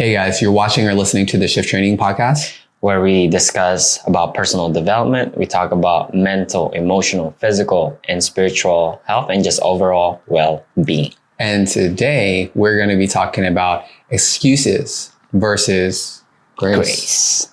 Hey guys, you're watching or listening to the Shift Training Podcast, where we discuss about personal development. We talk about mental, emotional, physical, and spiritual health, and just overall well-being. And today we're going to be talking about excuses versus grace.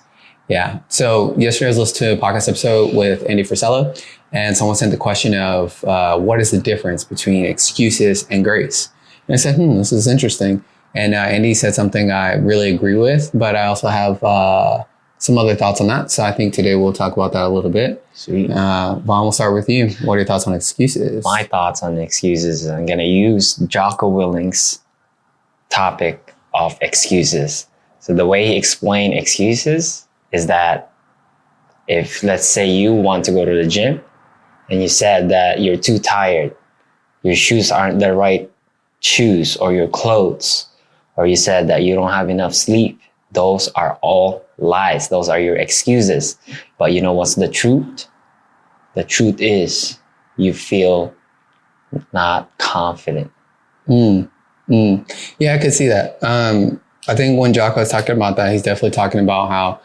Yeah. So yesterday I was listening to a podcast episode with Andy Frisello, and someone sent the question of what is the difference between excuses and grace? And I said, this is interesting. And Andy said something I really agree with, but I also have some other thoughts on that. So I think today we'll talk about that a little bit. Sweet. Vaughn, we'll start with you. What are your thoughts on excuses? My thoughts on excuses, I'm going to use Jocko Willink's topic of excuses. So the way he explained excuses is that if, let's say, you want to go to the gym and you said that you're too tired, your shoes aren't the right shoes, or your clothes, or you said that you don't have enough sleep, those are all lies. Those are your excuses. But you know what's the truth? The truth is you feel not confident. Yeah, I could see that. I think when Jocko was talking about that, he's definitely talking about how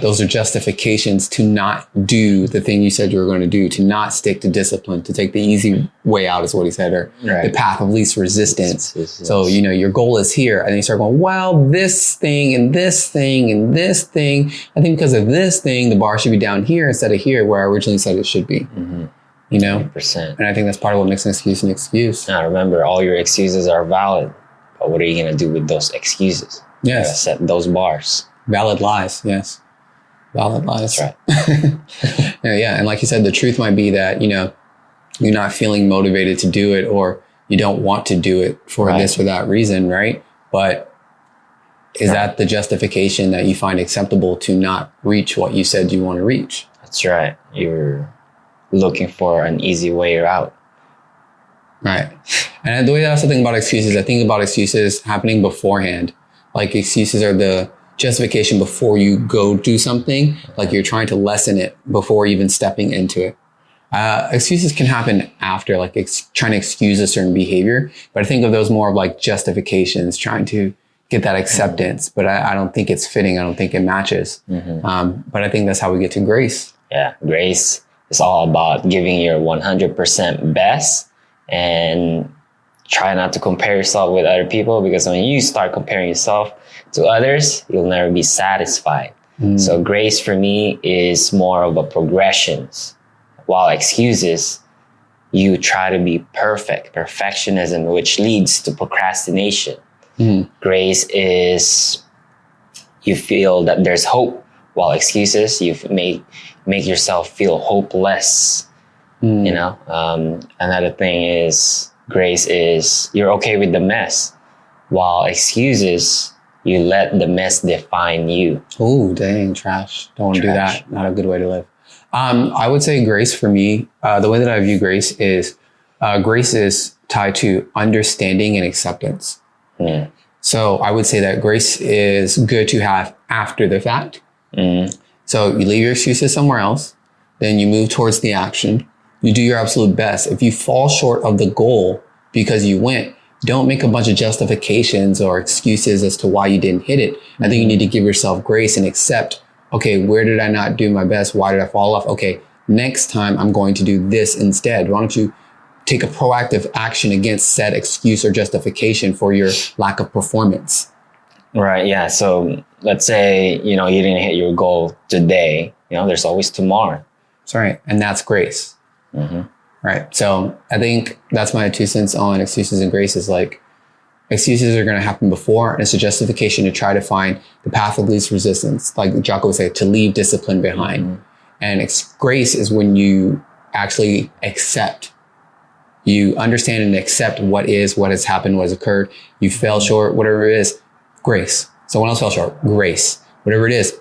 those are justifications to not do the thing you said you were going to do, to not stick to discipline, to take the easy way out is what he said, or the path of least resistance. Yes. So, your goal is here. And then you start going, well, this thing and this thing and this thing. I think because of this thing, the bar should be down here instead of here where I originally said it should be. Mm-hmm. 100%. And I think that's part of what makes an excuse an excuse. Now, remember, all your excuses are valid. But what are you going to do with those excuses? Yes. Set those bars. Valid lies, yes. Valid lies. That's right. Yeah, and like you said, the truth might be that, you're not feeling motivated to do it, or you don't want to do it for this or that reason, right? But is that the justification that you find acceptable to not reach what you said you want to reach? That's right. You're looking for an easy way out. Right. And the way I also think about excuses, I think about excuses happening beforehand. Like excuses are the justification before you go do something, like you're trying to lessen it before even stepping into it. Excuses can happen after, like trying to excuse a certain behavior, but I think of those more of like justifications, trying to get that acceptance, but I don't think it's fitting. I don't think it matches. But I think that's how we get to grace. Yeah, grace is all about giving your 100% best and try not to compare yourself with other people, because when you start comparing yourself to others, you'll never be satisfied. So grace for me is more of a progression. While excuses, you try to be perfect, perfectionism, which leads to procrastination. Grace is you feel that there's hope, while excuses, you make yourself feel hopeless. Another thing is grace is you're okay with the mess, while excuses, you let the mess define you. Oh, dang, trash. Don't want to do that. Not a good way to live. I would say grace for me, the way that I view grace is tied to understanding and acceptance. So I would say that grace is good to have after the fact. So you leave your excuses somewhere else, then you move towards the action. You do your absolute best. If you fall short of the goal because you went, don't make a bunch of justifications or excuses as to why you didn't hit it. I think you need to give yourself grace and accept, okay, where did I not do my best? Why did I fall off? Okay, next time I'm going to do this instead. Why don't you take a proactive action against said excuse or justification for your lack of performance? Right, yeah. So let's say, you didn't hit your goal today. There's always tomorrow. That's right. And that's grace. Right. So I think that's my 2 cents on excuses and grace is like excuses are going to happen before, and it's a justification to try to find the path of least resistance. Like Jocko would say, to leave discipline behind. And grace is when you actually accept, you understand and accept what has happened, what has occurred. You fell short, whatever it is, grace. Someone else fell short, grace. Whatever it is.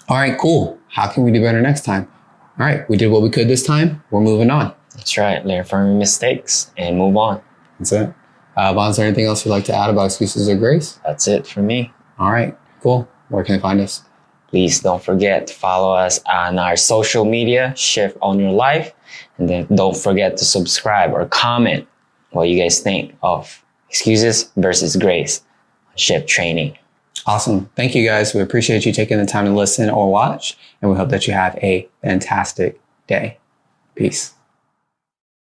All right, cool. How can we do better next time? All right, we did what we could this time. We're moving on. That's right. Learn from your mistakes and move on. That's it. Vaughn, is there anything else you'd like to add about excuses or grace? That's it for me. All right, cool. Where can I find us? Please don't forget to follow us on our social media, Shift on Your Life. And then don't forget to subscribe or comment what you guys think of excuses versus grace, Shift Training. Awesome. Thank you guys. We appreciate you taking the time to listen or watch, and we hope that you have a fantastic day. Peace.